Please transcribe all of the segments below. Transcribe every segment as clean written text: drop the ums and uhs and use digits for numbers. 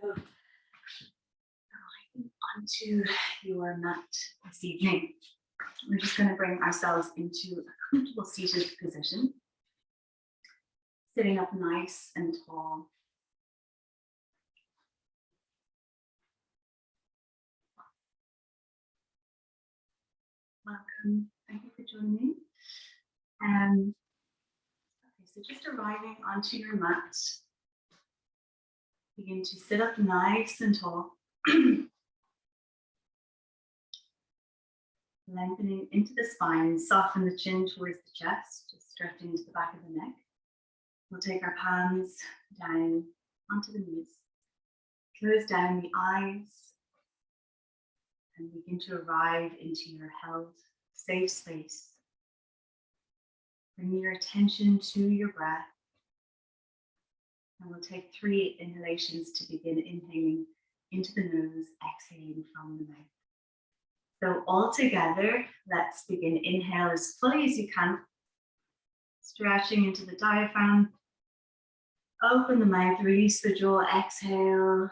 So, onto your mat this evening. We're just going to bring ourselves into a comfortable seated position, sitting up nice and tall. Welcome. Thank you for joining. Okay, so just arriving onto your mat, begin to sit up nice and tall. Lengthening into the spine, soften the chin towards the chest, just stretching into the back of the neck. We'll take our palms down onto the knees, close down the eyes, and begin to arrive into your held, safe space. Bring your attention to your breath, and we'll take 3 inhalations to begin inhaling into the nose, exhaling from the mouth. So all together, let's begin. Inhale as fully as you can, stretching into the diaphragm. Open the mouth, release the jaw, exhale.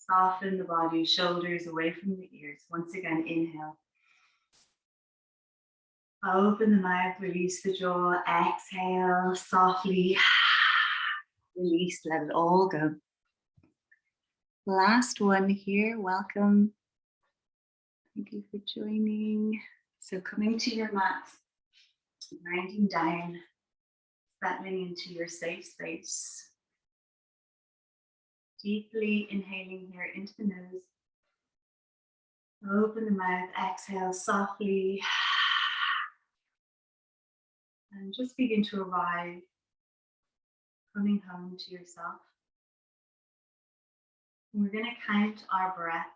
Soften the body, shoulders away from the ears. Once again, inhale. Open the mouth, release the jaw, exhale, softly. Release, let it all go. Last one here, welcome. Thank you for joining. So coming to your mat, grounding down, settling into your safe space. Deeply inhaling here into the nose. Open the mouth, exhale softly. And just begin to arrive, coming home to yourself. And we're going to count our breath.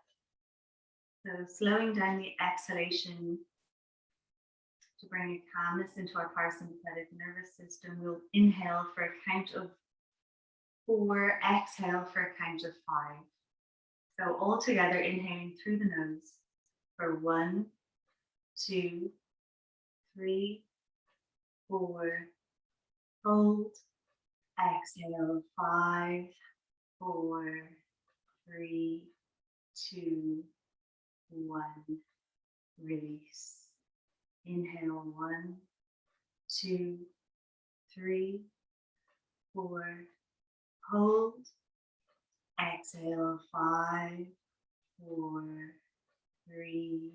So slowing down the exhalation to bring a calmness into our parasympathetic nervous system. We'll inhale for a count of 4, exhale for a count of 5. So all together, inhaling through the nose for 1, 2, 3, 4, hold, exhale, 5, 4, 3, 2, 1, release. Inhale, 1, 2, 3, 4, hold, exhale, 5, 4, 3,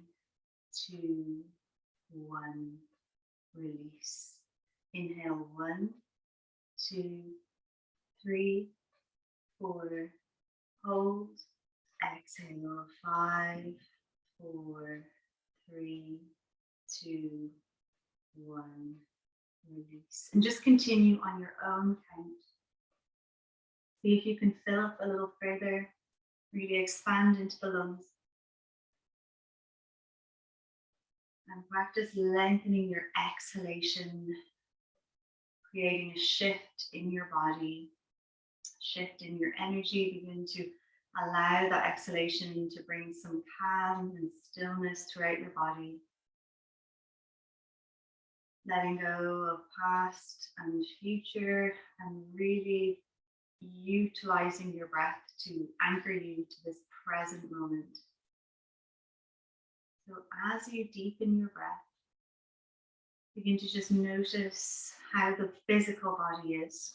2, 1, release. Inhale, 1, 2, 3, 4, hold, exhale, 5, 4, 3, 2, 1, release. And just continue on your own count. See if you can fill up a little further, really expand into the lungs. And practice lengthening your exhalation, creating a shift in your body, shift in your energy. Begin to allow that exhalation to bring some calm and stillness throughout your body. Letting go of past and future and really utilizing your breath to anchor you to this present moment. So as you deepen your breath, begin to just notice how the physical body is.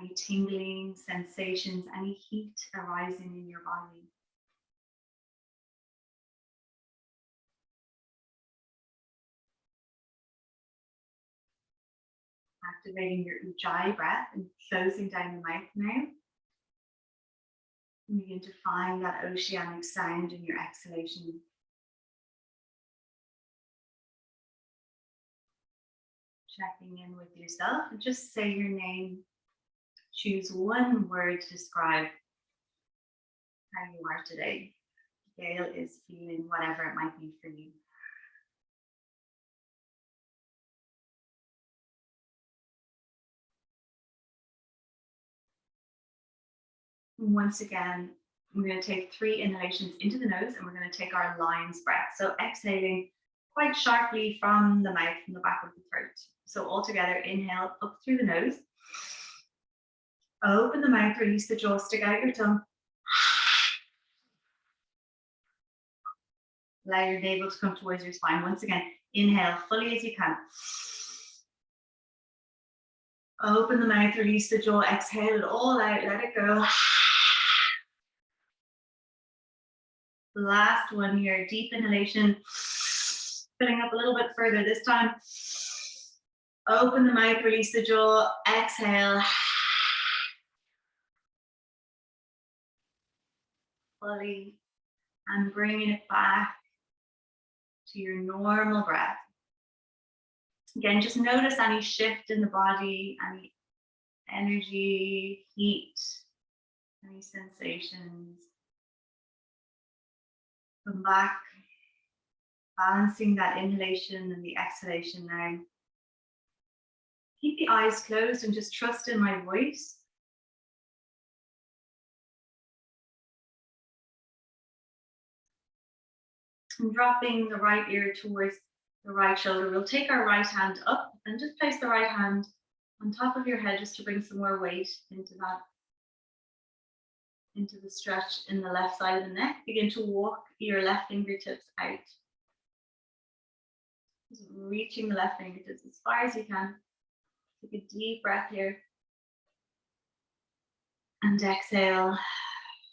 Any tingling sensations, any heat arising in your body. Activating your Ujjayi breath and closing down the mouth now. And begin to find that oceanic sound in your exhalation. Checking in with yourself and just say your name. Choose one word to describe how you are today. Gail is feeling whatever it might be for you. Once again, we're going to take 3 inhalations into the nose and we're going to take our lion's breath. So exhaling quite sharply from the mouth, from the back of the throat. So all together, inhale up through the nose. Open the mouth, release the jaw, stick out your tongue. Allow your navel to come towards your spine. Once again, inhale fully as you can. Open the mouth, release the jaw, exhale it all out, let it go. Last one here, deep inhalation. Filling up a little bit further this time. Open the mouth, release the jaw, exhale. Fully, and bringing it back to your normal breath. Again, just notice any shift in the body, any energy, heat, any sensations. Come back, balancing that inhalation and the exhalation now. Keep the eyes closed and just trust in my voice. And dropping the right ear towards the right shoulder. We'll take our right hand up and just place the right hand on top of your head just to bring some more weight into that, into the stretch in the left side of the neck. Begin to walk your left fingertips out. Just reaching the left fingertips as far as you can. Take a deep breath here. And exhale,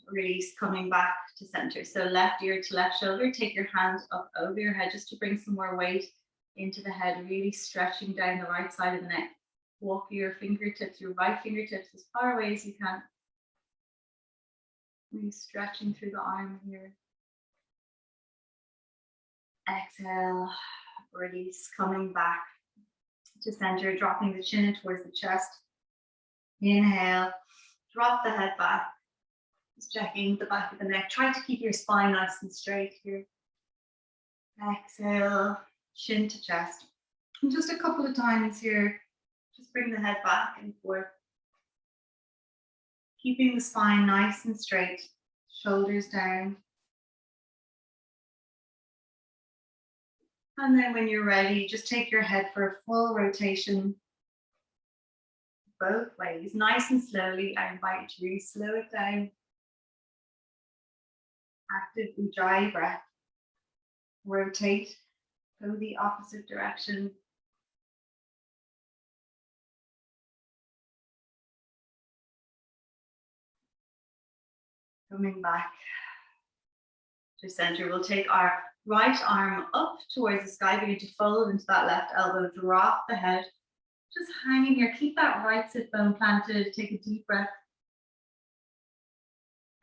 release, coming back to center. So left ear to left shoulder, take your hand up over your head just to bring some more weight into the head, really stretching down the right side of the neck. Walk your fingertips, your right fingertips as far away as you can. Really stretching through the arm here. Exhale, release, coming back to center, dropping the chin in towards the chest. Inhale, drop the head back. Just checking the back of the neck. Try to keep your spine nice and straight here. Exhale, chin to chest. And just a couple of times here, just bring the head back and forth. Keeping the spine nice and straight, shoulders down. And then when you're ready, just take your head for a full rotation both ways, nice and slowly. I invite you to really slow it down. Active Ujjayi breath. Rotate, go the opposite direction. Coming back to center, we'll take our right arm up towards the sky, begin to fold into that left elbow, drop the head, just hanging here. Keep that right sit bone planted, take a deep breath.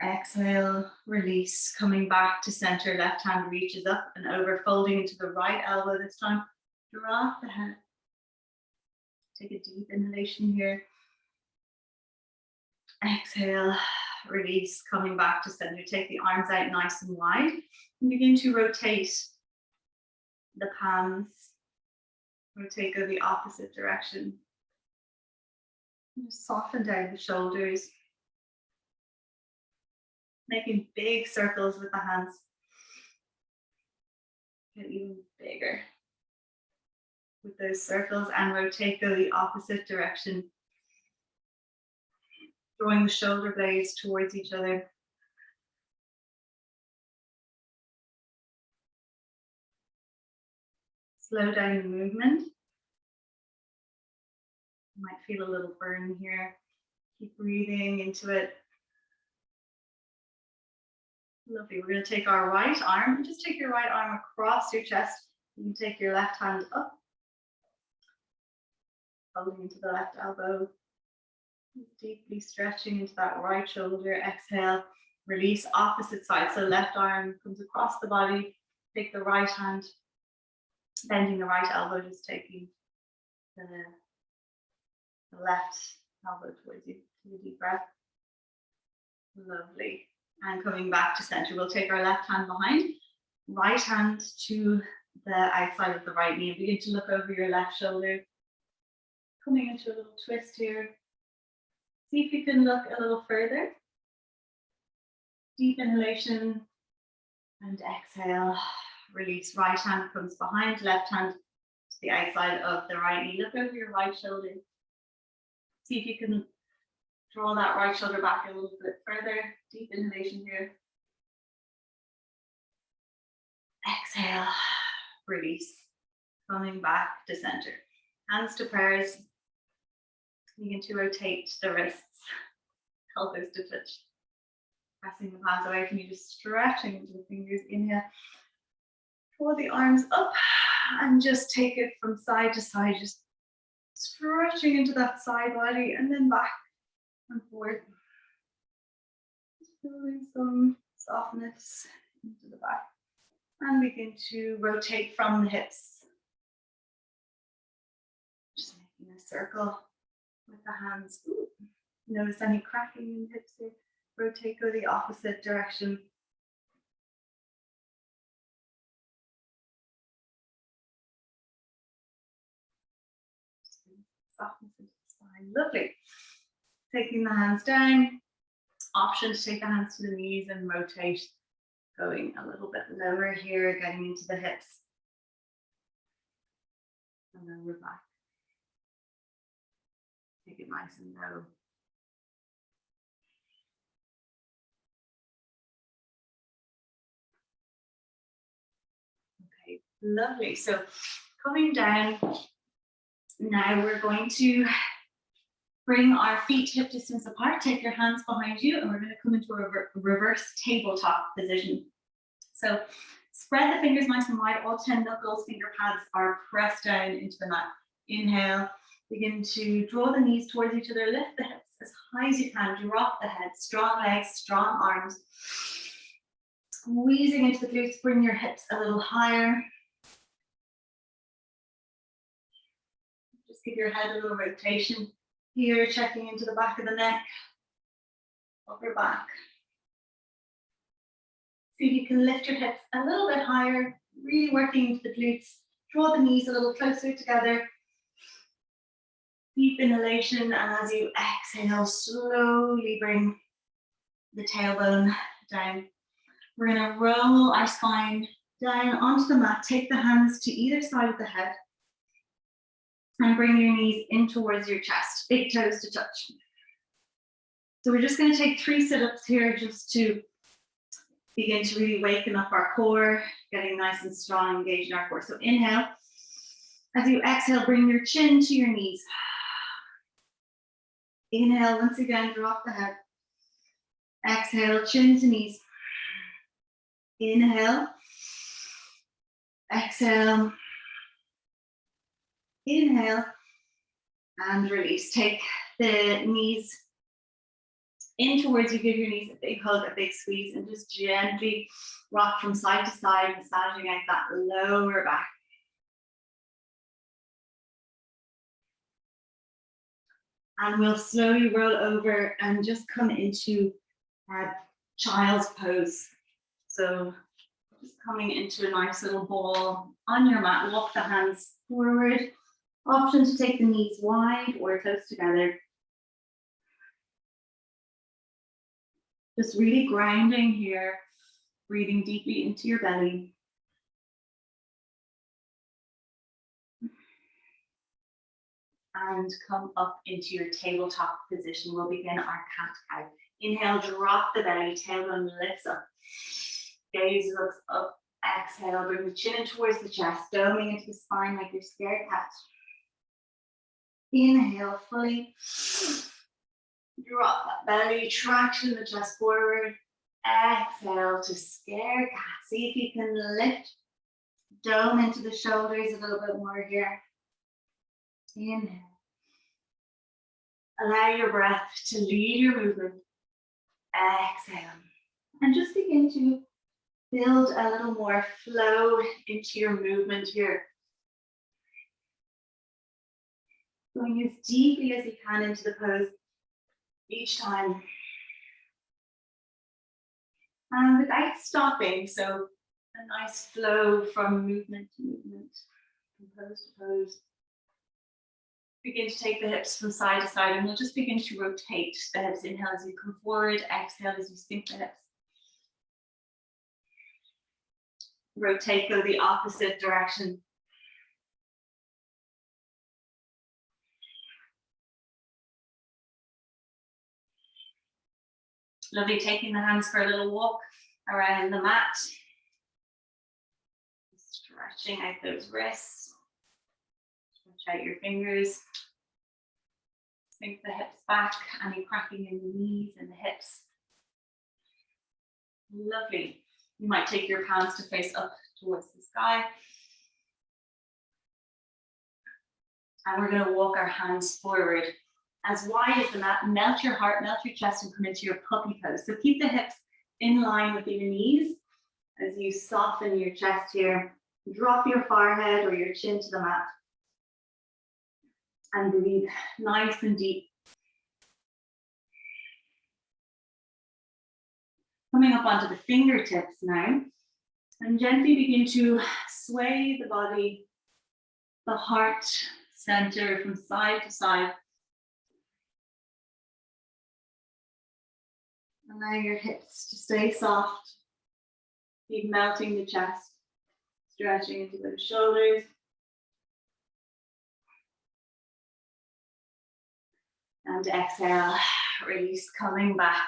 Exhale, release, coming back to center, left hand reaches up and over, folding into the right elbow this time. Drop the head. Take a deep inhalation here. Exhale, release, coming back to center. Take the arms out nice and wide and begin to rotate the palms. Rotate, go the opposite direction. And just soften down the shoulders. Making big circles with the hands. Get even bigger with those circles and rotate, go the opposite direction. Drawing the shoulder blades towards each other. Slow down the movement. You might feel a little burn here. Keep breathing into it. Lovely. We're going to take our right arm and just take your right arm across your chest. You can take your left hand up, folding into the left elbow. Deeply stretching into that right shoulder. Exhale, release, opposite side. So left arm comes across the body. Take the right hand, bending the right elbow, just taking the left elbow towards you. Take a deep breath. Lovely. And coming back to center, we'll take our left hand behind, right hand to the outside of the right knee, and begin to look over your left shoulder. Coming into a little twist here. See if you can look a little further. Deep inhalation and exhale. Release, right hand comes behind, left hand to the outside of the right knee. Look over your right shoulder. See if you can Draw that right shoulder back a little bit further. Deep inhalation here. Exhale, release. Coming back to center. Hands to prayers. Begin to rotate the wrists, elbows to touch. Pressing the palms away from you, just stretching into the fingers. Inhale. Pull the arms up and just take it from side to side, just stretching into that side body and then back and forth. Just feeling some softness into the back. And begin to rotate from the hips. Just making a circle with the hands. Ooh. Notice any cracking in the hips here. Rotate, go the opposite direction. Softness into the spine. Lovely. Taking the hands down. Option to take the hands to the knees and rotate. Going a little bit lower here, getting into the hips. And then we're back. Take it nice and low. Okay, lovely. So coming down, now we're going to bring our feet hip distance apart. Take your hands behind you, and we're going to come into a reverse tabletop position. So spread the fingers nice and wide. All 10 knuckles, finger pads are pressed down into the mat. Inhale. Begin to draw the knees towards each other. Lift the hips as high as you can. Drop the head. Strong legs, strong arms. Squeezing into the glutes. Bring your hips a little higher. Just give your head a little rotation here, checking into the back of the neck, upper back. See if you can lift your hips a little bit higher, really working into the glutes. Draw the knees a little closer together. Deep inhalation, and as you exhale, slowly bring the tailbone down. We're going to roll our spine down onto the mat. Take the hands to either side of the head and bring your knees in towards your chest, big toes to touch. So we're just going to take 3 sit-ups here just to begin to really waken up our core, getting nice and strong, engaging our core. So inhale. As you exhale, bring your chin to your knees. Inhale, once again, drop the head. Exhale, chin to knees. Inhale. Exhale. Inhale. And release. Take the knees in towards you. Give your knees a big hug, a big squeeze, and just gently rock from side to side, massaging out that lower back. And we'll slowly roll over and just come into child's pose. So just coming into a nice little ball on your mat. Walk the hands forward. Option to take the knees wide or close together. Just really grounding here, breathing deeply into your belly. And come up into your tabletop position. We'll begin our cat-cow. Inhale, drop the belly, tailbone lifts up. Gaze looks up. Exhale, bring the chin in towards the chest, doming into the spine like your scared cat. Inhale fully. Drop that belly, traction the chest forward. Exhale to scared cat. See if you can lift, dome into the shoulders a little bit more here. Inhale. Allow your breath to lead your movement. Exhale. And just begin to build a little more flow into your movement here. Going as deeply as you can into the pose each time. And without stopping, so a nice flow from movement to movement, from pose to pose. Begin to take the hips from side to side, and we'll just begin to rotate the hips. Inhale as you come forward, exhale as you sink the hips. Rotate, go the opposite direction. Lovely, taking the hands for a little walk around the mat. Stretching out those wrists. Stretch out your fingers. Sink the hips back, any cracking in the knees and the hips. Lovely. You might take your palms to face up towards the sky. And we're going to walk our hands forward as wide as the mat. Melt your heart, melt your chest, and come into your puppy pose. So keep the hips in line with your knees as you soften your chest here. Drop your forehead or your chin to the mat. And breathe nice and deep. Coming up onto the fingertips now. And gently begin to sway the body, the heart center from side to side. Allow your hips to stay soft. Keep melting the chest, stretching into those shoulders. And exhale, release, coming back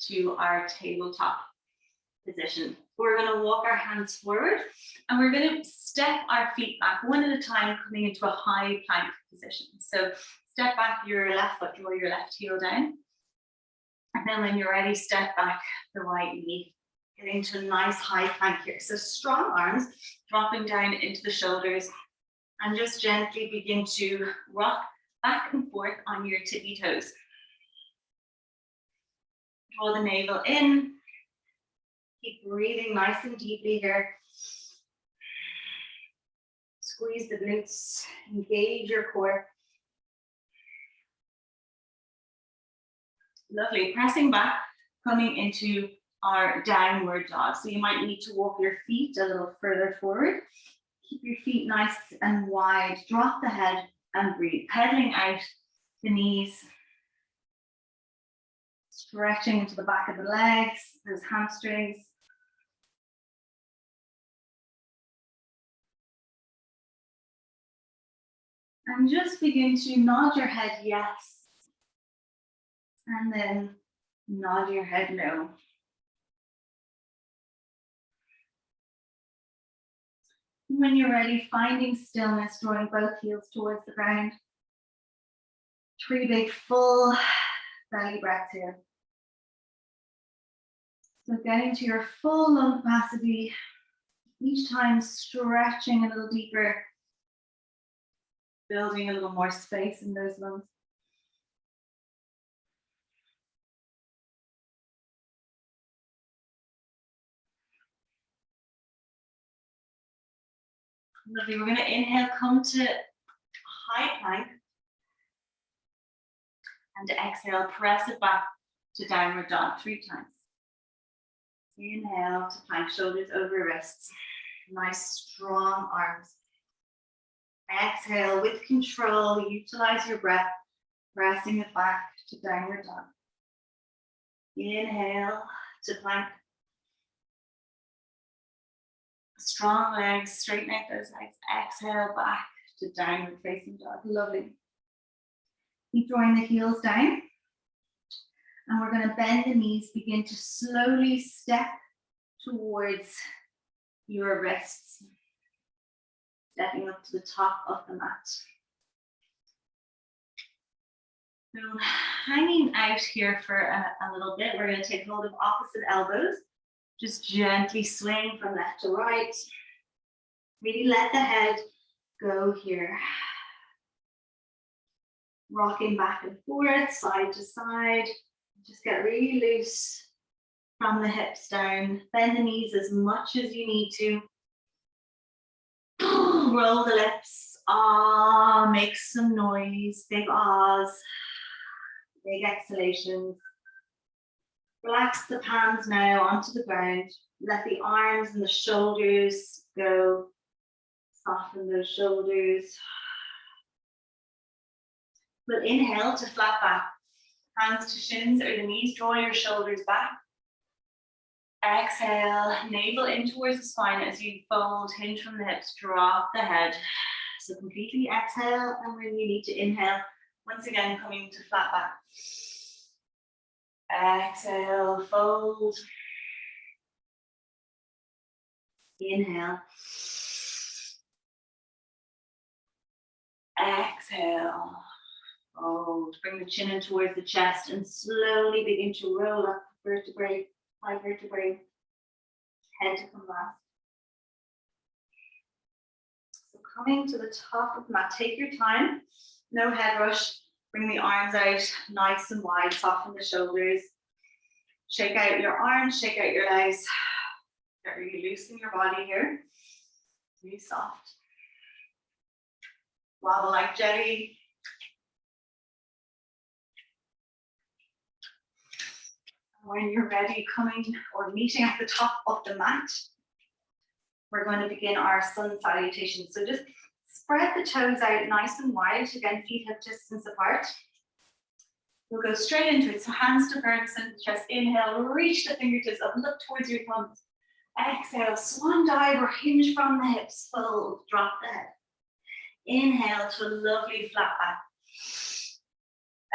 to our tabletop position. We're going to walk our hands forward and we're going to step our feet back one at a time, coming into a high plank position. So step back your left foot, draw your left heel down. And then when you're ready, step back the right knee. Get into a nice high plank here. So strong arms dropping down into the shoulders and just gently begin to rock back and forth on your tippy toes. Draw the navel in. Keep breathing nice and deeply here. Squeeze the glutes, engage your core. Lovely, pressing back, coming into our downward dog. So you might need to walk your feet a little further forward. Keep your feet nice and wide. Drop the head and breathe. Pedaling out the knees. Stretching into the back of the legs, those hamstrings. And just begin to nod your head yes. And then nod your head no. When you're ready, finding stillness, drawing both heels towards the ground. 3 big full belly breaths here. So getting to your full lung capacity, each time stretching a little deeper, building a little more space in those lungs. Lovely, we're going to inhale, come to high plank. And to exhale, press it back to downward dog 3 times. Inhale to plank, shoulders over wrists. Nice strong arms. Exhale with control, utilize your breath, pressing it back to downward dog. Inhale to plank. Strong legs, straighten out those legs. Exhale back to downward facing dog. Lovely. Keep drawing the heels down. And we're going to bend the knees, begin to slowly step towards your wrists. Stepping up to the top of the mat. So hanging out here for a little bit, we're going to take hold of opposite elbows. Just gently swing from left to right. Really let the head go here. Rocking back and forth, side to side. Just get really loose from the hips down. Bend the knees as much as you need to. Roll the lips. Ah, make some noise. Big ahs. Big exhalations. Relax the palms now onto the ground. Let the arms and the shoulders go. Soften those shoulders. We'll inhale to flat back. Hands to shins or the knees, draw your shoulders back. Exhale, navel in towards the spine as you fold, hinge from the hips, drop the head. So completely exhale, and when you need to inhale, once again coming to flat back. Exhale, fold. Inhale. Exhale. Fold. Bring the chin in towards the chest and slowly begin to roll up vertebrae by vertebrae. Head to come last. So coming to the top of the mat, take your time. No head rush. Bring the arms out nice and wide. Soften the shoulders. Shake out your arms, shake out your legs. Really loosen your body here. Really soft. Wobble like jelly. When you're ready, coming or meeting at the top of the mat, we're going to begin our sun salutation. So just spread the toes out nice and wide. Again, feet hip distance apart. We'll go straight into it. So hands to parents and chest. Inhale, reach the fingertips up, look towards your thumbs. Exhale, swan dive or hinge from the hips. Fold, drop the head. Inhale to a lovely flat back.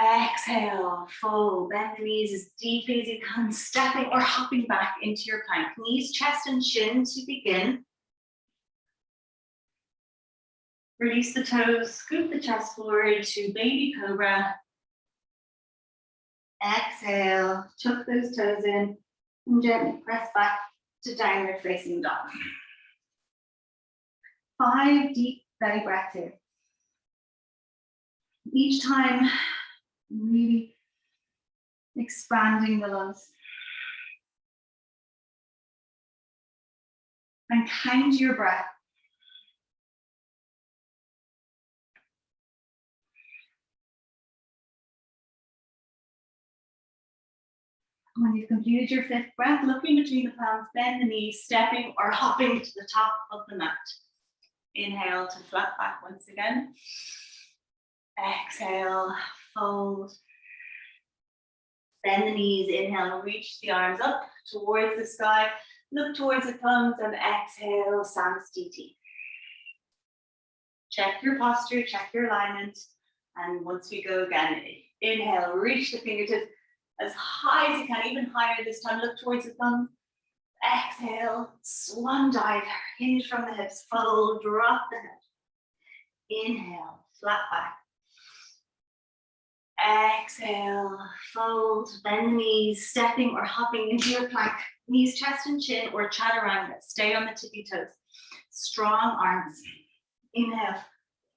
Exhale, fold, bend the knees as deeply as you can, stepping or hopping back into your plank. Knees, chest and chin to begin. Release the toes, scoop the chest forward to baby cobra. Exhale, tuck those toes in and gently press back to downward facing dog. 5 deep belly breaths here. Each time, really expanding the lungs. And count your breath. When you've completed your 5th breath, looking between the palms, bend the knees, stepping or hopping to the top of the mat. Inhale to flat back once again. Exhale, fold. Bend the knees, inhale, reach the arms up towards the sky. Look towards the thumbs and exhale, Samastiti. Check your posture, check your alignment. And once we go again, inhale, reach the fingertips as high as you can, even higher this time. Look towards the thumbs. Exhale, swan dive, hinge from the hips, fold, drop the head. Inhale, flat back. Exhale, fold, bend the knees, stepping or hopping into your plank. Knees, chest and chin or chaturanga. Stay on the tippy toes. Strong arms. Inhale,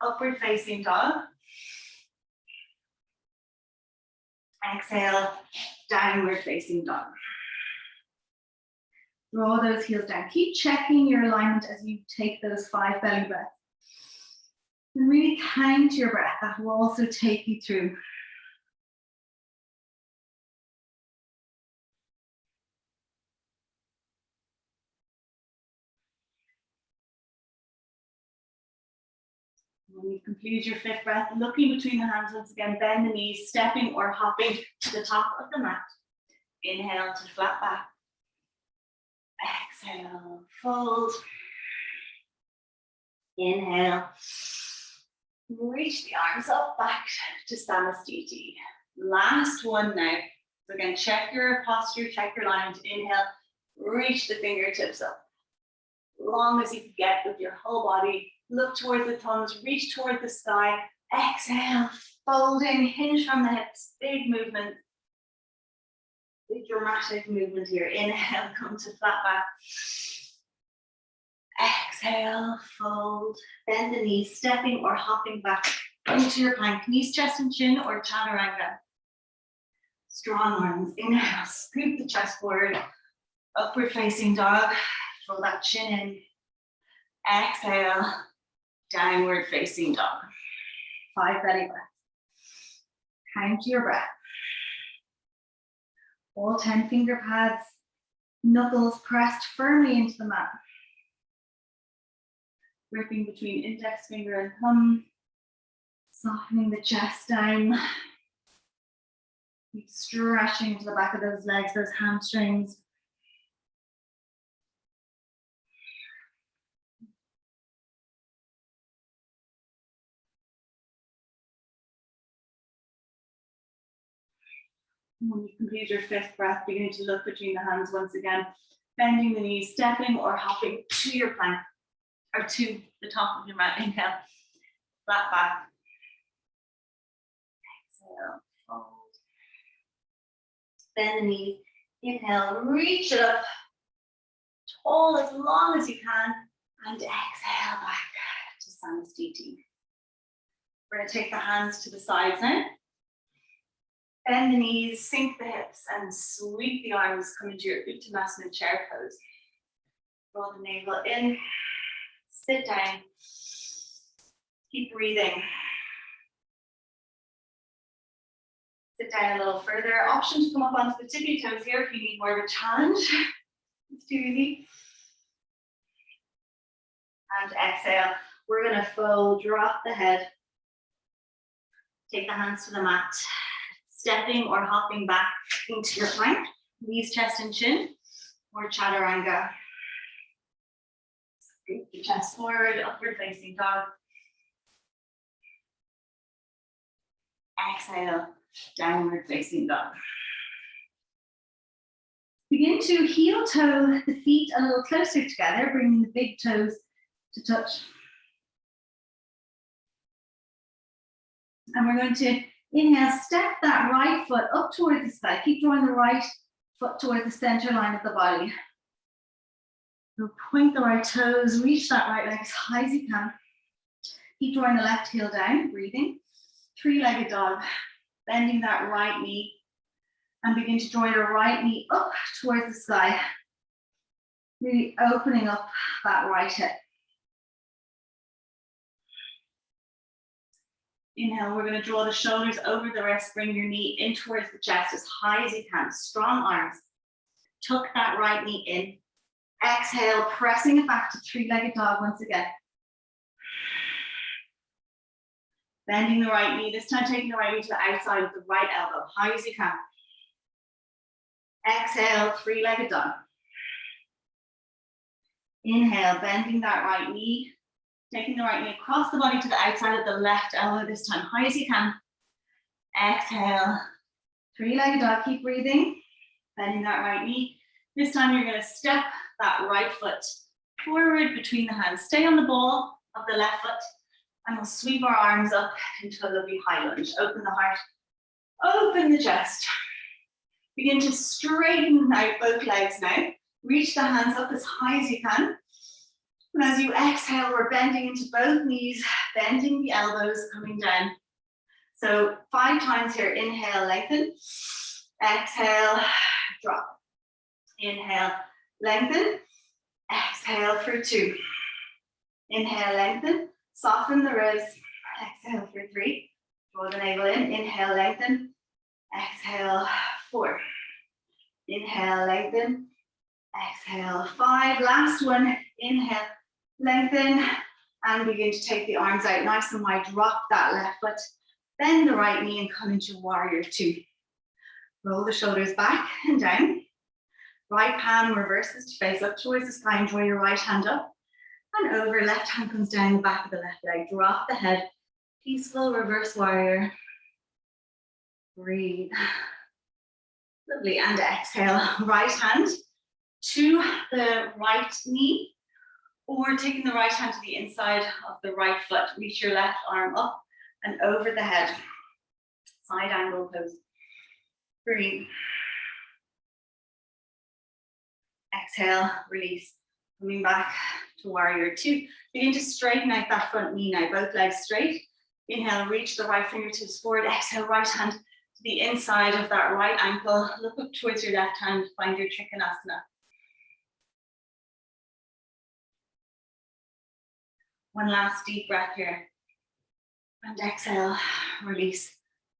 upward facing dog. Exhale, downward facing dog. Draw those heels down. Keep checking your alignment as you take those 5 belly breaths. And really count your breath. That will also take you through. When you've completed your 5th breath, looking between the hands once again, bend the knees, stepping or hopping to the top of the mat. Inhale to flat back. Exhale, fold. Inhale. Reach the arms up back to Samastiti. Last one now. So again, check your posture, check your alignment. Inhale, reach the fingertips up. Long as you can get with your whole body. Look towards the thumbs, reach toward the sky. Exhale, folding, hinge from the hips. Big movement. Big dramatic movement here. Inhale, come to flat back. Exhale, fold. Bend the knees, stepping or hopping back into your plank. Knees, chest and chin or chaturanga. Strong arms. Inhale, scoop the chest forward. Upward facing dog. Throw that chin in. Exhale, downward facing dog. 5 belly breaths. Count your breath. All 10 finger pads, knuckles pressed firmly into the mat. Gripping between index finger and thumb. Softening the chest down. Keep stretching to the back of those legs, those hamstrings. And when you complete your 5th breath, begin to look between the hands once again, bending the knees, stepping or hopping to your plank or to the top of your mat. Inhale, flat back. Exhale, fold. Bend the knees. Inhale, reach it up, tall as long as you can, and exhale back to Samastiti. We're going to take the hands to the sides now. Bend the knees, sink the hips, and sweep the arms, come into your Uttanasana chair pose. Draw the navel in, sit down, keep breathing. Sit down a little further. Option to come up onto the tippy toes here if you need more of a challenge. It's too easy. And exhale. We're going to fold, drop the head. Take the hands to the mat. Stepping or hopping back into your plank. Knees, chest, and chin. Or chaturanga. Scoop the chest forward, upward facing dog. Exhale. Downward facing dog. Begin to heel toe the feet a little closer together, bringing the big toes to touch. And we're going to inhale, step that right foot up towards the sky. Keep drawing the right foot towards the center line of the body. So point the right toes, reach that right leg as high as you can. Keep drawing the left heel down, breathing. Three-legged dog. Bending that right knee and begin to draw your right knee up towards the sky. Really opening up that right hip. Inhale, we're going to draw the shoulders over the wrist, bring your knee in towards the chest as high as you can. Strong arms. Tuck that right knee in. Exhale, pressing it back to three-legged dog once again. Bending the right knee, this time taking the right knee to the outside of the right elbow, high as you can. Exhale, three-legged dog. Inhale, bending that right knee, taking the right knee across the body to the outside of the left elbow, this time high as you can. Exhale, three-legged dog, keep breathing. Bending that right knee. This time you're going to step that right foot forward between the hands. Stay on the ball of the left foot. And we'll sweep our arms up into a lovely high lunge. Open the heart, open the chest. Begin to straighten out both legs now. Reach the hands up as high as you can. And as you exhale, we're bending into both knees, bending the elbows, coming down. So 5 times here. Inhale, lengthen. Exhale, drop. Inhale, lengthen. Exhale for 2. Inhale, lengthen. Soften the ribs. Exhale for 3. Draw the navel in. Inhale, lengthen. Exhale, 4. Inhale, lengthen. Exhale, 5. Last one. Inhale, lengthen. And begin to take the arms out nice and wide. Drop that left foot. Bend the right knee and come into warrior 2. Roll the shoulders back and down. Right palm reverses to face up towards the sky and draw your right hand up. And over, left hand comes down the back of the left leg. Drop the head. Peaceful reverse warrior. Breathe. Lovely. And exhale. Right hand to the right knee. Or taking the right hand to the inside of the right foot. Reach your left arm up and over the head. Side angle pose. Breathe. Exhale. Release. Coming back to warrior 2. Begin to straighten out that front knee now, both legs straight. Inhale, reach the right fingertips forward. Exhale, right hand to the inside of that right ankle. Look up towards your left hand, find your Trikonasana. One last deep breath here. And exhale, release.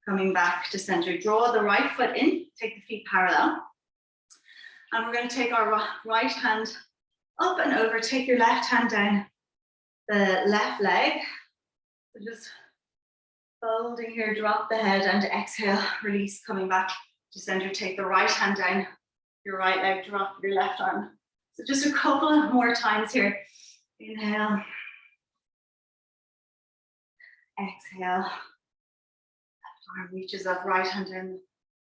Coming back to center. Draw the right foot in, take the feet parallel. And we're going to take our right hand up and over, take your left hand down the left leg. So just folding here, drop the head and exhale, release, coming back to center. Take the right hand down your right leg, drop your left arm. So just a couple of more times here. Inhale. Exhale. Left arm reaches up, right hand down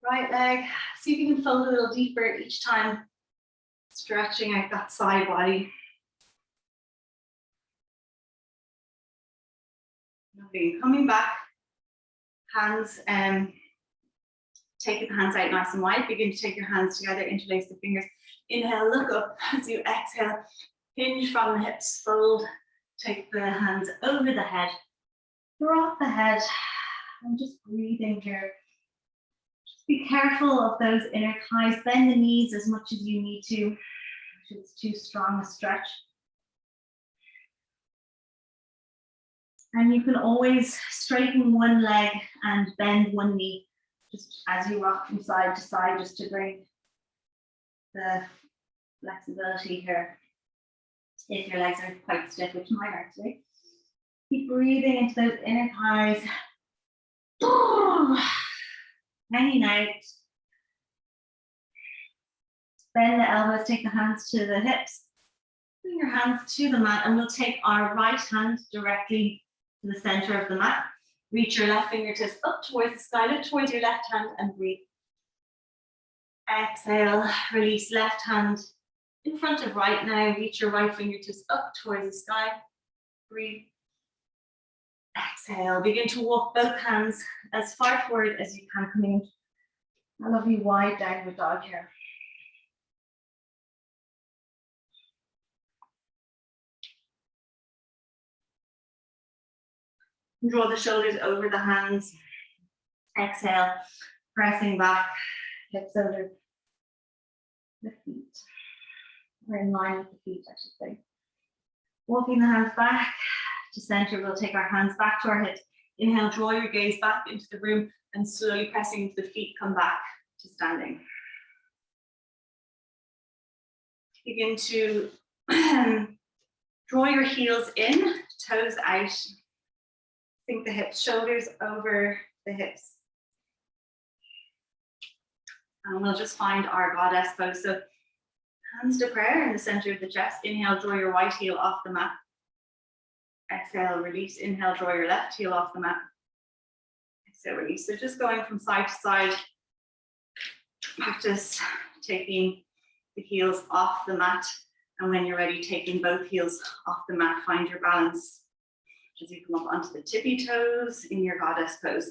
Right leg. See if you can fold a little deeper each time, stretching out that side body. Lovely. Coming back, hands, take the hands out nice and wide. Begin to take your hands together, interlace the fingers. Inhale, look up as you exhale. Hinge from the hips, fold. Take the hands over the head. Drop the head. I'm just breathing here. Just be careful of those inner thighs. Bend the knees as much as you need to. If it's too strong a stretch. And you can always straighten one leg and bend one knee, just as you rock from side to side, just to bring the flexibility here. If your legs are quite stiff, which mine are today. Keep breathing into those inner thighs. Hanging out. Bend the elbows, take the hands to the hips. Bring your hands to the mat, and we'll take our right hand directly to the center of the mat. Reach your left fingertips up towards the sky, look towards your left hand and breathe. Exhale, release left hand in front of right now. Reach your right fingertips up towards the sky. Breathe. Exhale, begin to walk both hands as far forward as you can, coming a lovely wide downward dog here. Draw the shoulders over the hands. Exhale, pressing back, hips over the feet. Or in line with the feet, I should say. Walking the hands back to center, we'll take our hands back to our hips. Inhale, draw your gaze back into the room and slowly pressing into the feet, come back to standing. Begin to draw your heels in, toes out. Sink the hips, shoulders over the hips. And we'll just find our goddess pose. So hands to prayer in the center of the chest. Inhale, draw your right heel off the mat. Exhale, release. Inhale, draw your left heel off the mat. Exhale, release. So just going from side to side. Practice taking the heels off the mat. And when you're ready, taking both heels off the mat, find your balance as you come up onto the tippy toes in your goddess pose.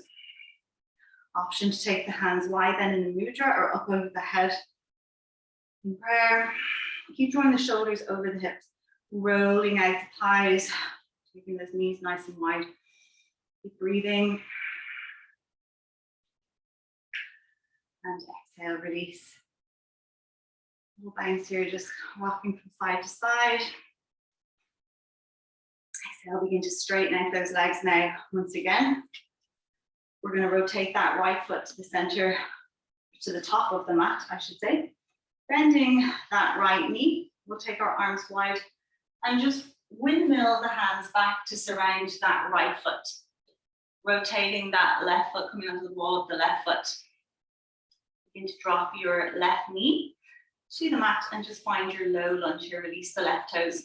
Option to take the hands wide then in the mudra or up over the head. In prayer, keep drawing the shoulders over the hips, rolling out the thighs, keeping those knees nice and wide. Keep breathing. And exhale, release. Little bounce here, just walking from side to side. Exhale, begin to straighten out those legs now. Once again, we're going to rotate that right foot to the center, to the top of the mat, I should say. Bending that right knee, we'll take our arms wide and just windmill the hands back to surround that right foot. Rotating that left foot, coming onto the wall of the left foot. Begin to drop your left knee to the mat and just find your low lunge here. Release the left toes.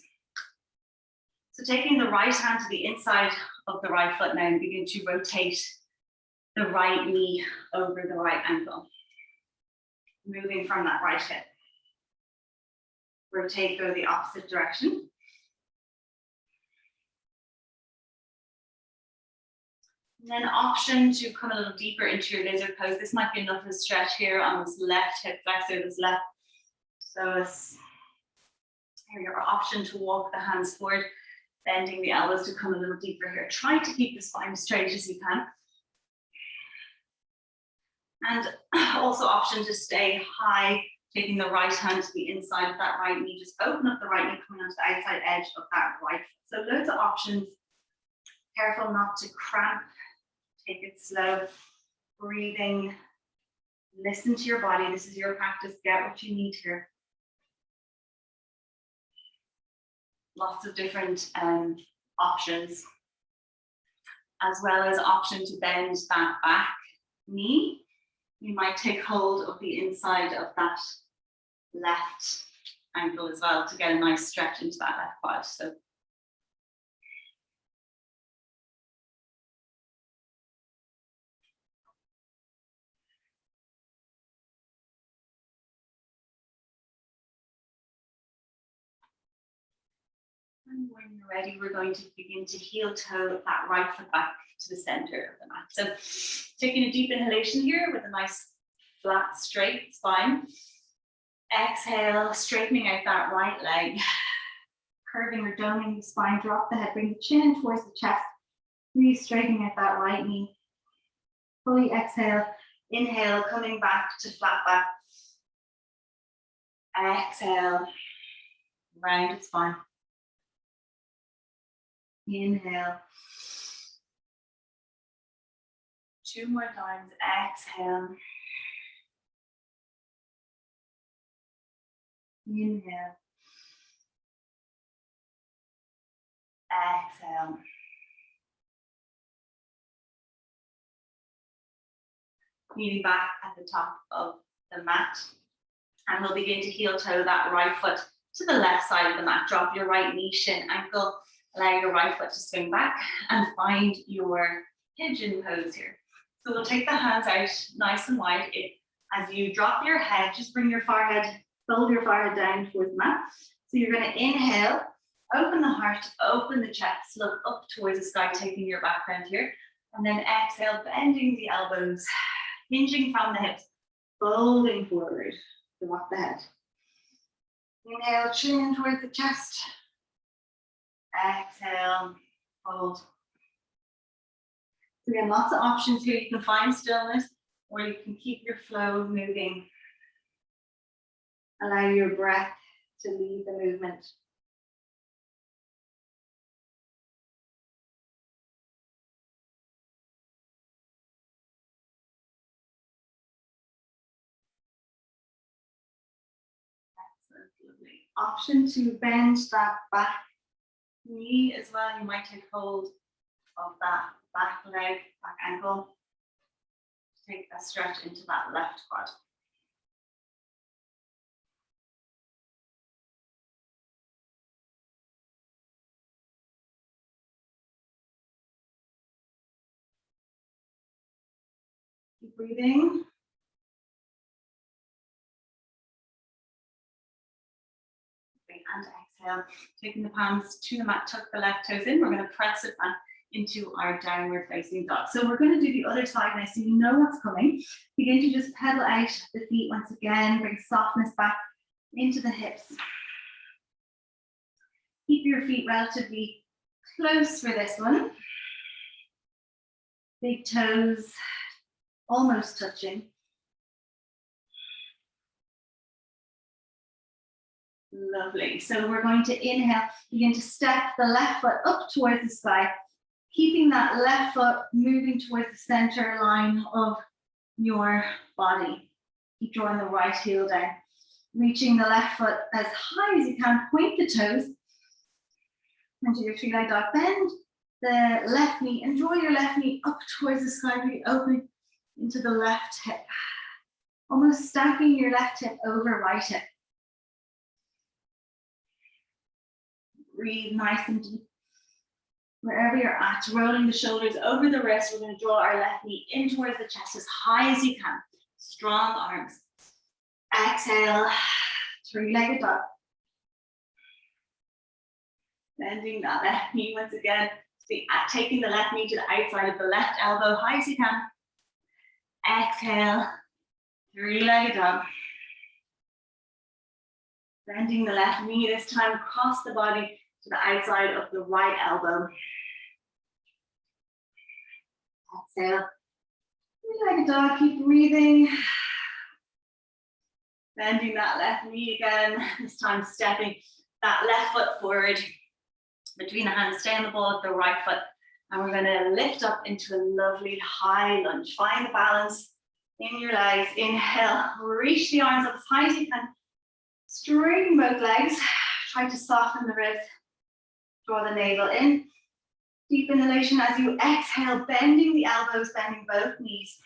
So taking the right hand to the inside of the right foot now and begin to rotate the right knee over the right ankle. Moving from that right hip. Rotate, go the opposite direction. And then option to come a little deeper into your lizard pose. This might be enough of a stretch here on this left hip flexor, this left. So it's your option to walk the hands forward, bending the elbows to come a little deeper here. Try to keep the spine as straight as you can. And also option to stay high, taking the right hand to the inside of that right knee. Just open up the right knee, coming onto the outside edge of that right foot. So loads of options. Careful not to cramp. Take it slow. Breathing. Listen to your body. This is your practice. Get what you need here. Lots of different options, as well as option to bend that back knee. You might take hold of the inside of that left ankle as well to get a nice stretch into that left quad. So And when you're ready, we're going to begin to heel toe that right foot back to the center of the mat. So taking a deep inhalation here with a nice flat, straight spine. Exhale, straightening out that right leg. Curving or doming the spine, drop the head, bring the chin towards the chest. Really straightening out that right knee. Fully exhale, inhale, coming back to flat back. Exhale, rounded spine. Inhale. 2 more times, exhale. Inhale. Exhale. Kneeling back at the top of the mat. And we'll begin to heel toe that right foot to the left side of the mat. Drop your right knee, shin, ankle. Allow your right foot to swing back and find your pigeon pose here. So we'll take the hands out nice and wide. As you drop your head, just bring your forehead, fold your forehead down towards the mat. So you're going to inhale, open the heart, open the chest, look up towards the sky, taking your background here. And then exhale, bending the elbows, hinging from the hips, folding forward to walk the head. Inhale, chin towards the chest. Exhale, fold. So again, lots of options here. You can find stillness or you can keep your flow moving. Allow your breath to lead the movement. Excellent, lovely. Option to bend that back knee as well. You might take hold of that back leg, back ankle. Take a stretch into that left quad. Keep breathing. And exhale, taking the palms to the mat, tuck the left toes in. We're going to press it back into our downward facing dog. So we're going to do the other side now so you know what's coming. Begin to just pedal out the feet once again, bring softness back into the hips. Keep your feet relatively close for this one. Big toes almost touching. Lovely. So we're going to inhale, begin to step the left foot up towards the sky, keeping that left foot moving towards the center line of your body. Keep drawing the right heel down, reaching the left foot as high as you can, point the toes into your three-leg dog. Bend the left knee and draw your left knee up towards the sky, really open into the left hip, almost stacking your left hip over right hip. Breathe nice and deep. Wherever you're at, rolling the shoulders over the wrist, we're going to draw our left knee in towards the chest as high as you can. Strong arms. Exhale, three-legged dog. Bending that left knee once again. Taking the left knee to the outside of the left elbow, high as you can. Exhale, three-legged dog. Bending the left knee this time across the body to the outside of the right elbow. Exhale. Three-legged dog, keep breathing. Bending that left knee again, this time stepping that left foot forward between the hands, stay on the ball of the right foot. And we're going to lift up into a lovely high lunge. Find the balance in your legs. Inhale, reach the arms up as high as you can. Straighten both legs. Try to soften the ribs. Draw the navel in. Deep inhalation as you exhale, bending the elbows, bending both knees.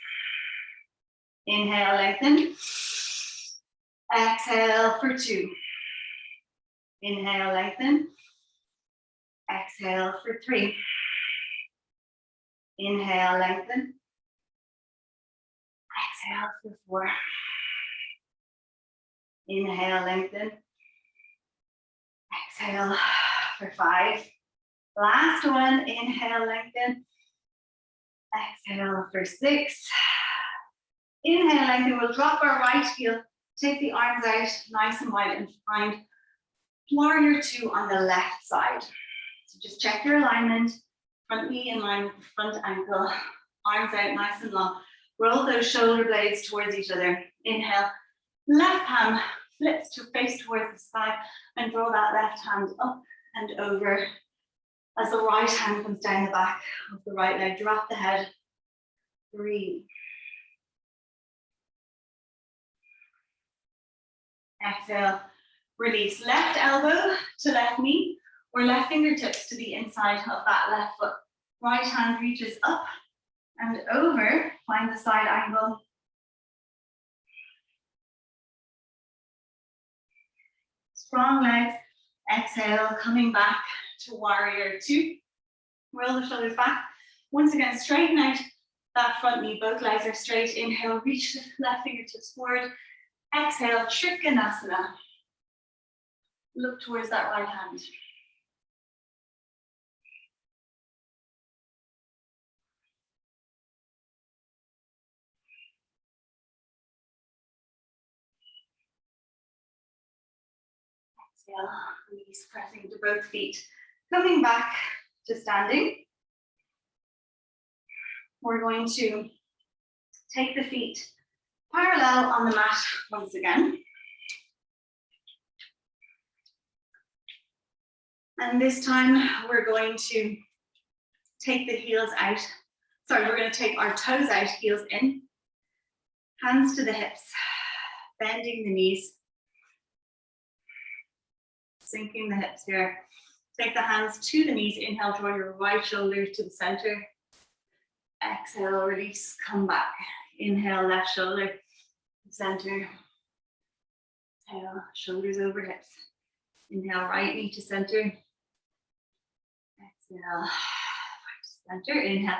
Inhale, lengthen. Exhale for 2. Inhale, lengthen. Exhale for 3. Inhale, lengthen. Exhale for 4. Inhale, lengthen. Exhale for 5. Last one, inhale, lengthen. Exhale for 6. Inhale, lengthen. We'll drop our right heel, take the arms out nice and wide and find warrior 2 on the left side. So just check your alignment. Front knee in line with the front ankle. Arms out nice and long. Roll those shoulder blades towards each other. Inhale. Left hand flips to face towards the sky and draw that left hand up and over. As the right hand comes down the back of the right leg, drop the head. 3. Exhale. Release left elbow to left knee or left fingertips to the inside of that left foot. Right hand reaches up and over. Find the side angle. Strong legs. Exhale, coming back to warrior 2. Roll the shoulders back. Once again, straighten out that front knee. Both legs are straight. Inhale, reach the left fingertips forward. Exhale, Trikonasana. Look towards that right hand. Exhale, release, pressing to both feet. Coming back to standing. We're going to take the feet parallel on the mat once again. And this time we're going to take the heels out. Sorry, we're going to take our toes out, heels in. Hands to the hips, bending the knees. Sinking the hips here. Take the hands to the knees. Inhale, draw your right shoulder to the center. Exhale, release, come back. Inhale, left shoulder, center. Exhale, shoulders over hips. Inhale, right knee to center. Exhale, right to center. Inhale,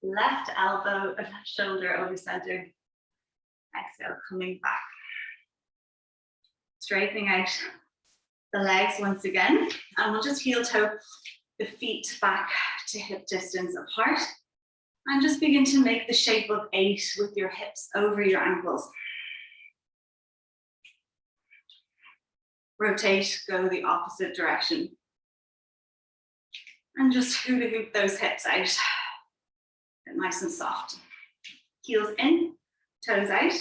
left elbow, left shoulder over center. Exhale, coming back. Straightening out the legs once again. And we'll just heel toe the feet back to hip distance apart. And just begin to make the shape of 8 with your hips over your ankles. Rotate, go the opposite direction. And just hula hoop those hips out. Get nice and soft. Heels in, toes out.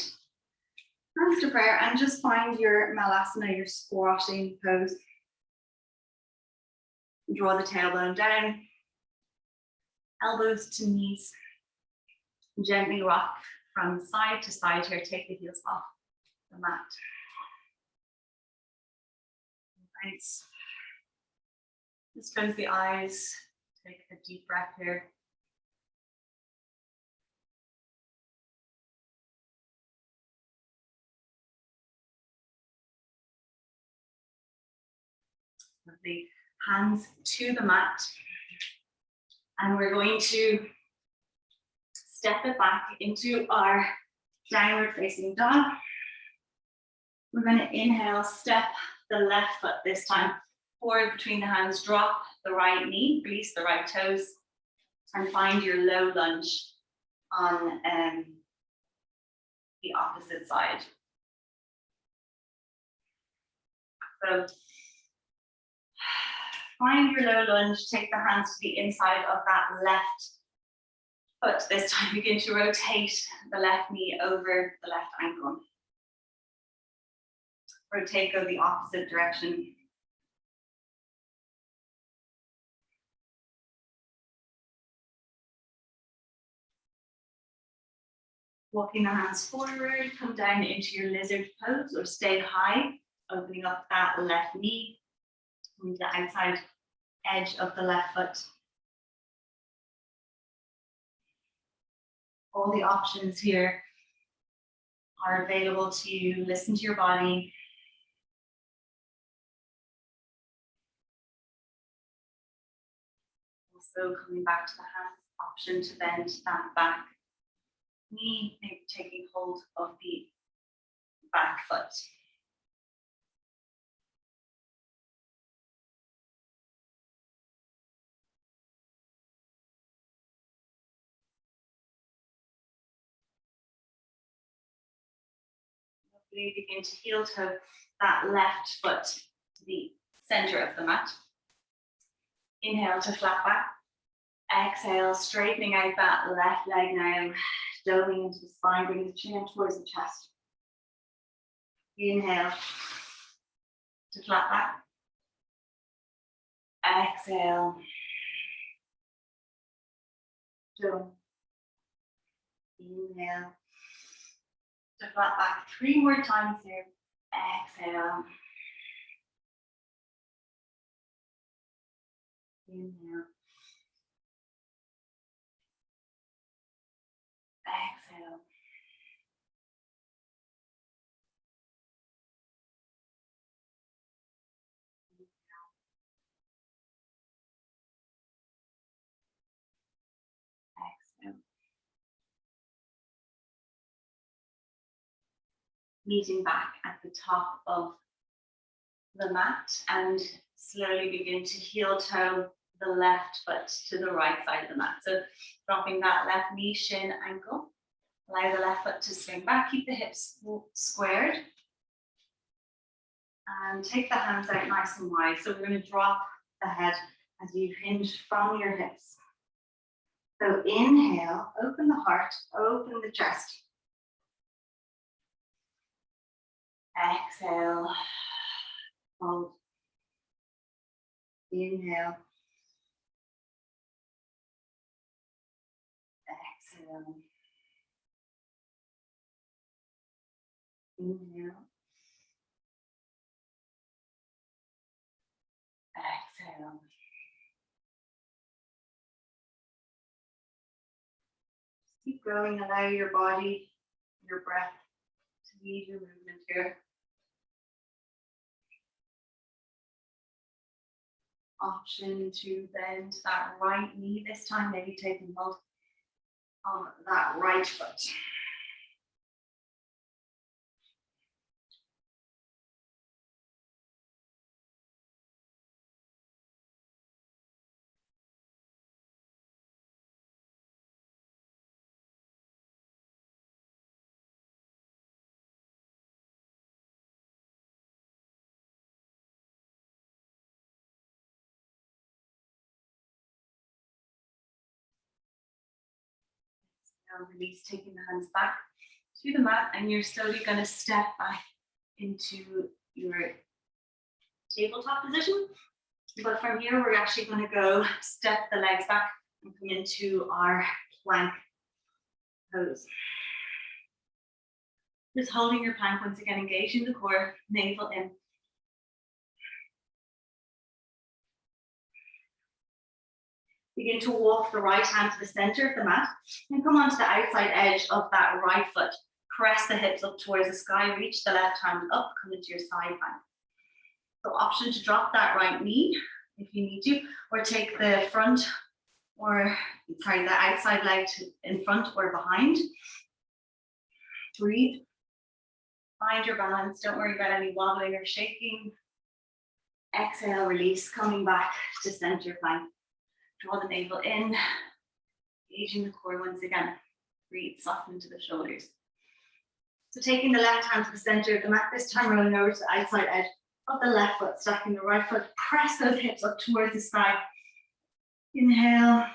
Hands to prayer and just find your malasana, your squatting pose. Draw the tailbone down. Elbows to knees. Gently rock from side to side here. Take the heels off the mat. Nice. Just close the eyes. Take a deep breath here. Lovely. Hands to the mat. And we're going to step it back into our downward facing dog. We're going to inhale, step the left foot this time forward between the hands, drop the right knee, release the right toes, and find your low lunge on the opposite side. So find your low lunge, take the hands to the inside of that left foot. This time begin to rotate the left knee over the left ankle. Rotate, go the opposite direction. Walking the hands forward, come down into your lizard pose or stay high, opening up that left knee. Move the outside edge of the left foot. All the options here are available to you. Listen to your body. Also coming back to the hands, option to bend that back knee, maybe taking hold of the back foot. You begin to heel toe that left foot to the center of the mat. Inhale to flat back. Exhale, straightening out that left leg now, delving into the spine, bring the chin towards the chest. Inhale to flat back. Exhale. Dome. Inhale to flat back. 3 more times here. Exhale. Inhale. Exhale. Exhale. Meeting back at the top of the mat and slowly begin to heel toe the left foot to the right side of the mat. So dropping that left knee, shin, ankle. Allow the left foot to swing back, keep the hips squared. And take the hands out nice and wide. So we're going to drop the head as you hinge from your hips. So inhale, open the heart, open the chest. Exhale, hold. Inhale. Exhale. Inhale. Exhale. Keep going, allow your body, your breath to lead your movement here. Option to bend that right knee this time, maybe taking hold of that right foot. Now release, taking the hands back to the mat, and you're slowly going to step back into your tabletop position. But from here, we're actually going to go step the legs back and come into our plank pose. Just holding your plank once again, engaging the core, navel in. Begin to walk the right hand to the center of the mat and come onto the outside edge of that right foot. Press the hips up towards the sky, reach the left hand up, come into your side plank. So option to drop that right knee if you need to, or take the front or, sorry, the outside leg in front or behind. Breathe. Find your balance. Don't worry about any wobbling or shaking. Exhale, release, coming back to center plank. Draw the navel in, engaging the core once again. Breathe, soften into the shoulders. So taking the left hand to the center of the mat, this time rolling over to the outside edge of the left foot, stacking the right foot, press those hips up towards the sky. Inhale.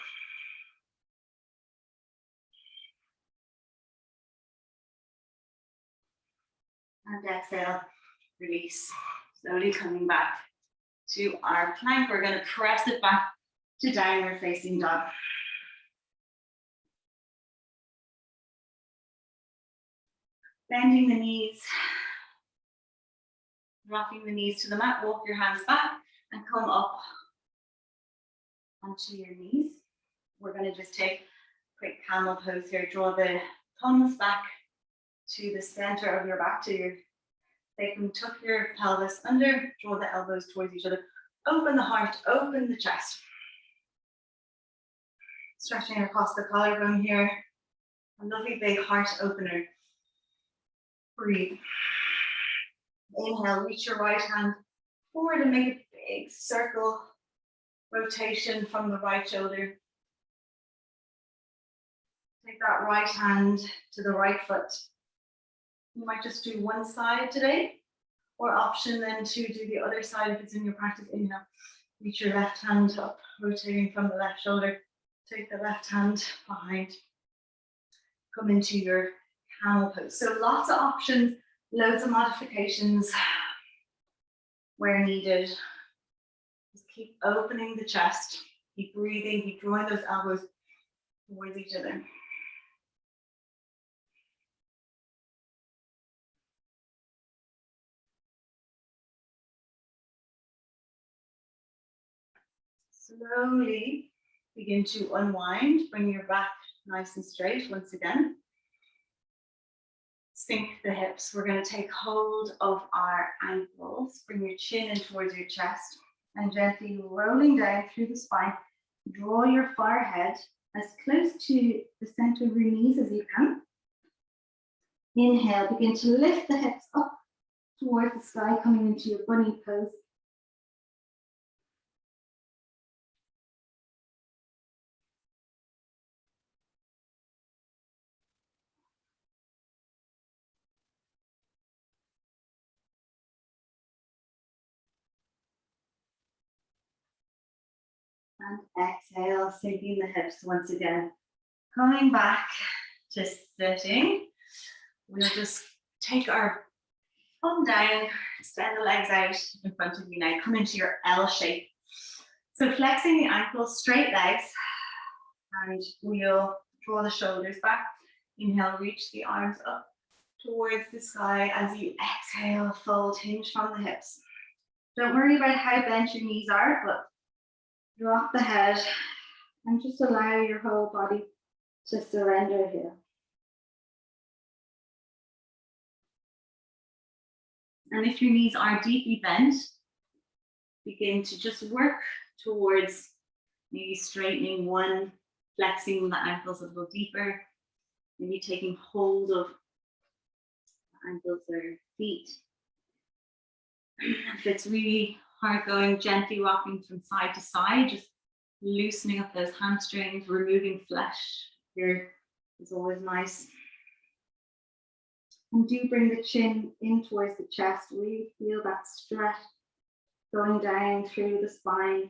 And exhale, release. Slowly coming back to our plank. We're going to press it back to downward facing dog. Bending the knees, dropping the knees to the mat, walk your hands back and come up onto your knees. We're going to just take a quick camel pose here. Draw the thumbs back to the center of your back, to your sacrum. Tuck your pelvis under, draw the elbows towards each other. Open the heart, open the chest. Stretching across the collarbone here. A lovely big heart opener. Breathe. Inhale, reach your right hand forward and make a big circle rotation from the right shoulder. Take that right hand to the right foot. You might just do one side today, or option then to do the other side if it's in your practice. Inhale, reach your left hand up, rotating from the left shoulder. Take the left hand behind. Come into your camel pose. So lots of options, loads of modifications where needed. Just keep opening the chest, keep breathing, keep drawing those elbows towards each other. Slowly begin to unwind, bring your back nice and straight once again. Sink the hips. We're going to take hold of our ankles. Bring your chin in towards your chest and gently rolling down through the spine. Draw your forehead as close to the center of your knees as you can. Inhale, begin to lift the hips up towards the sky, coming into your bunny pose. And exhale, sinking the hips once again. Coming back to sitting. We'll just take our thumb down, extend the legs out in front of you now. Come into your L shape. So flexing the ankles, straight legs, and we'll draw the shoulders back. Inhale, reach the arms up towards the sky. As you exhale, fold, hinge from the hips. Don't worry about how bent your knees are, but drop the head and just allow your whole body to surrender here. And if your knees are deeply bent, begin to just work towards maybe straightening one, flexing the ankles a little deeper, maybe taking hold of the ankles or feet. If it's really hard going, gently rocking from side to side, just loosening up those hamstrings, removing flesh here is always nice. And do bring the chin in towards the chest. Really feel that stretch going down through the spine.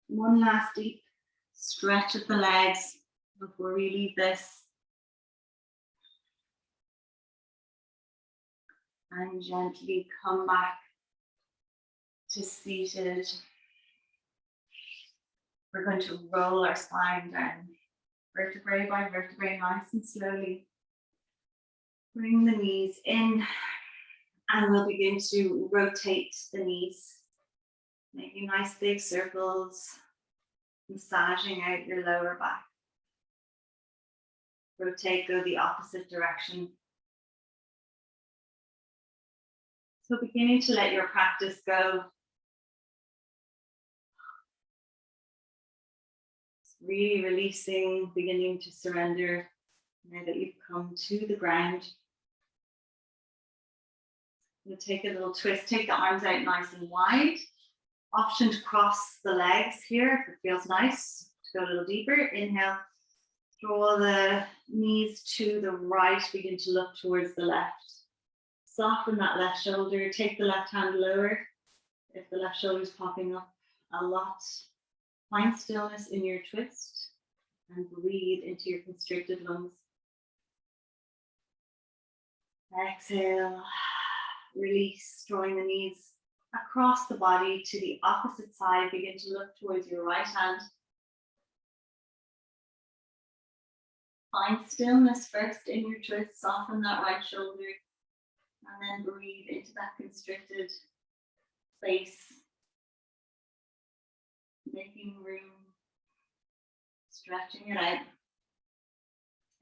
One last deep stretch of the legs before we leave this. And gently come back to seated. We're going to roll our spine down, vertebrae by vertebrae, nice and slowly. Bring the knees in, and we'll begin to rotate the knees, making nice big circles, massaging out your lower back. Rotate, go the opposite direction. So beginning to let your practice go. Really releasing, beginning to surrender now that you've come to the ground. You'll take a little twist, take the arms out nice and wide. Option to cross the legs here if it feels nice. To go a little deeper, inhale. Draw the knees to the right, begin to look towards the left. Soften that left shoulder, take the left hand lower if the left shoulder is popping up a lot. Find stillness in your twist and breathe into your constricted lungs. Exhale, release, drawing the knees across the body to the opposite side. Begin to look towards your right hand. Find stillness first in your twist, soften that right shoulder, and then breathe into that constricted space. Making room, stretching it out.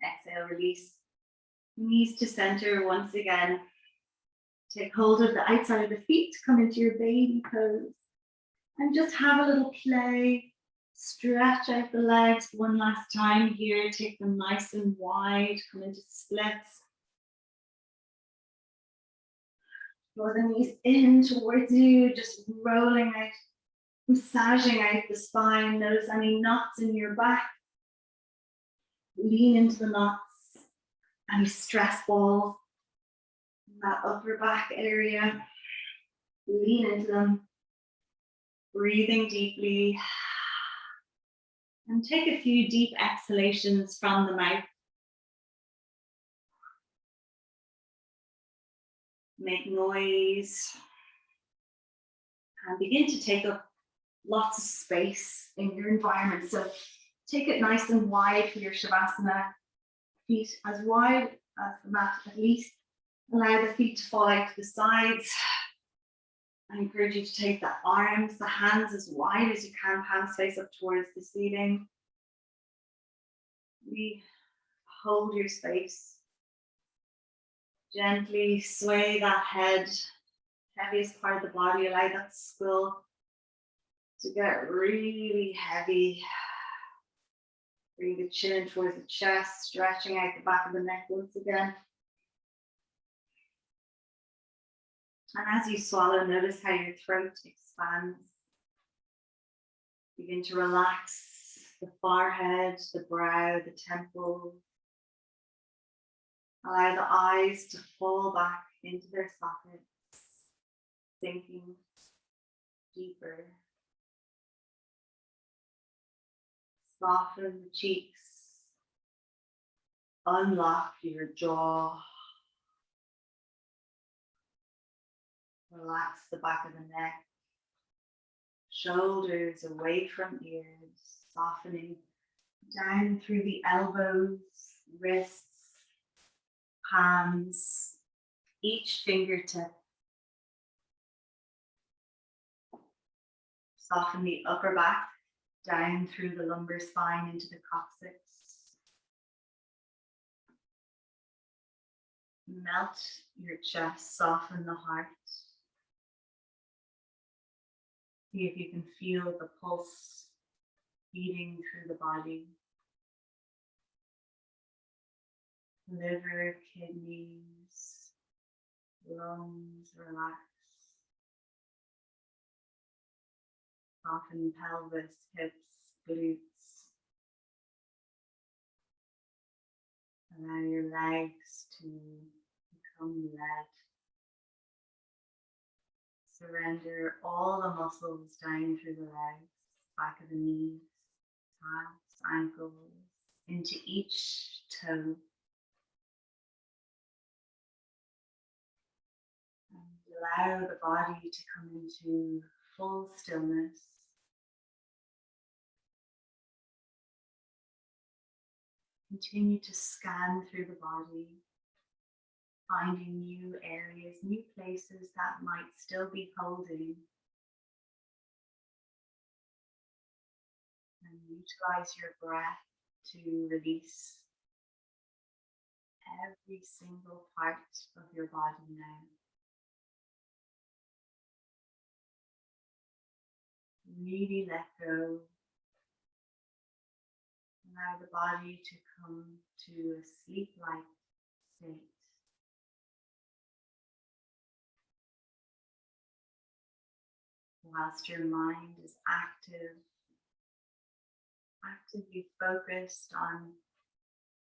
Exhale, release. Knees to center once again. Take hold of the outside of the feet, come into your baby pose. And just have a little play. Stretch out the legs one last time here. Take them nice and wide, come into splits. Draw the knees in towards you, just rolling out, massaging out the spine. Notice any knots in your back. Lean into the knots, any stress balls in that upper back area. Lean into them, breathing deeply. And take a few deep exhalations from the mouth. Make noise. And begin to take up lots of space in your environment. So take it nice and wide for your Shavasana. Feet as wide as the mat at least. Allow the feet to fall out to the sides. I encourage you to take the arms, the hands as wide as you can, palms face up towards the ceiling. Really hold your space. Gently sway that head, heaviest part of the body. Allow that skull to get really heavy. Bring the chin towards the chest, stretching out the back of the neck once again. And as you swallow, notice how your throat expands. Begin to relax the forehead, the brow, the temples. Allow the eyes to fall back into their sockets, sinking deeper. Soften the cheeks. Unlock your jaw. Relax the back of the neck. Shoulders away from ears, softening down through the elbows, wrists, palms, each fingertip. Soften the upper back down through the lumbar spine into the coccyx. Melt your chest, soften the heart. See if you can feel the pulse beating through the body. Liver, kidneys, lungs, relax. Soften pelvis, hips, glutes. Allow your legs to become lead. Surrender all the muscles down through the legs, back of the knees, calves, ankles, into each toe. And allow the body to come into full stillness. Continue to scan through the body, finding new areas, new places that might still be holding. And utilize your breath to release every single part of your body now. Really let go. Allow the body to come to a sleep-like state. Whilst your mind is actively focused on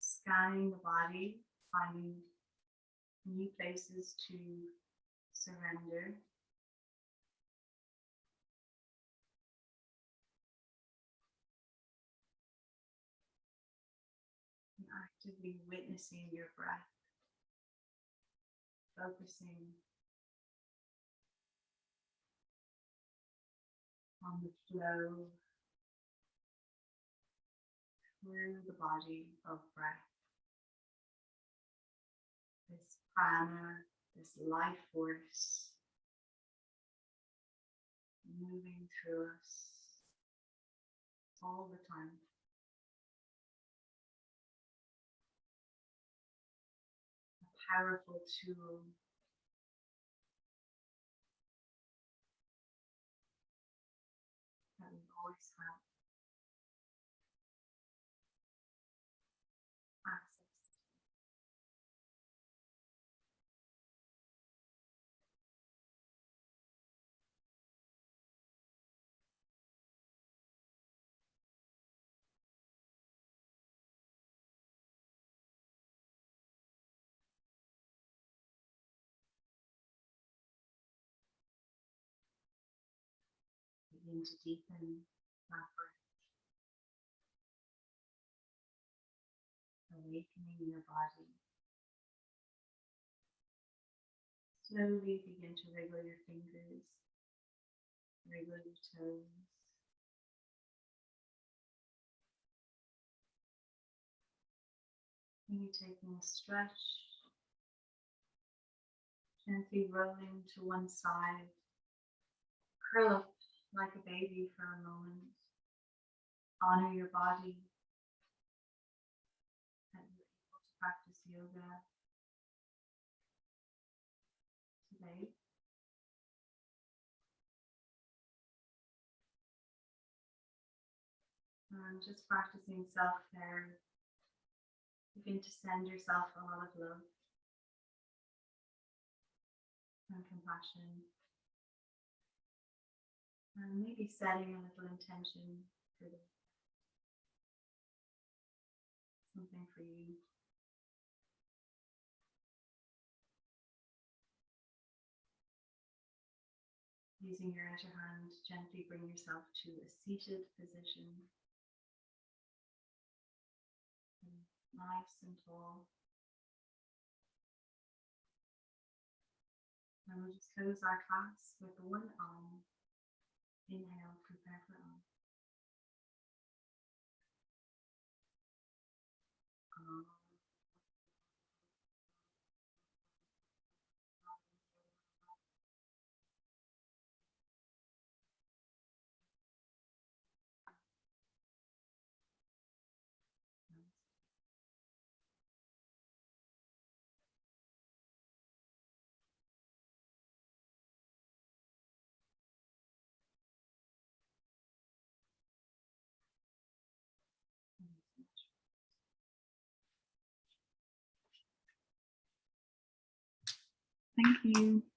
scanning the body, finding new places to surrender. And actively witnessing your breath, focusing on the flow through the body of breath. This prana, this life force moving through us all the time. A powerful tool that we always have access begin to deepen that breath, awakening your body. Slowly begin to wriggle your fingers, wriggle your toes. Maybe taking a stretch, gently rolling to one side. Curl up like a baby for a moment. Honor your body, that you're able to practice yoga today. And just practicing self-care. Begin to send yourself a lot of love and compassion. And maybe setting a little intention for this. Something for you. Using your outer hand, gently bring yourself to a seated position. Nice and tall. And we'll just close our class with one arm. Inhale, prepare for on. Thank you.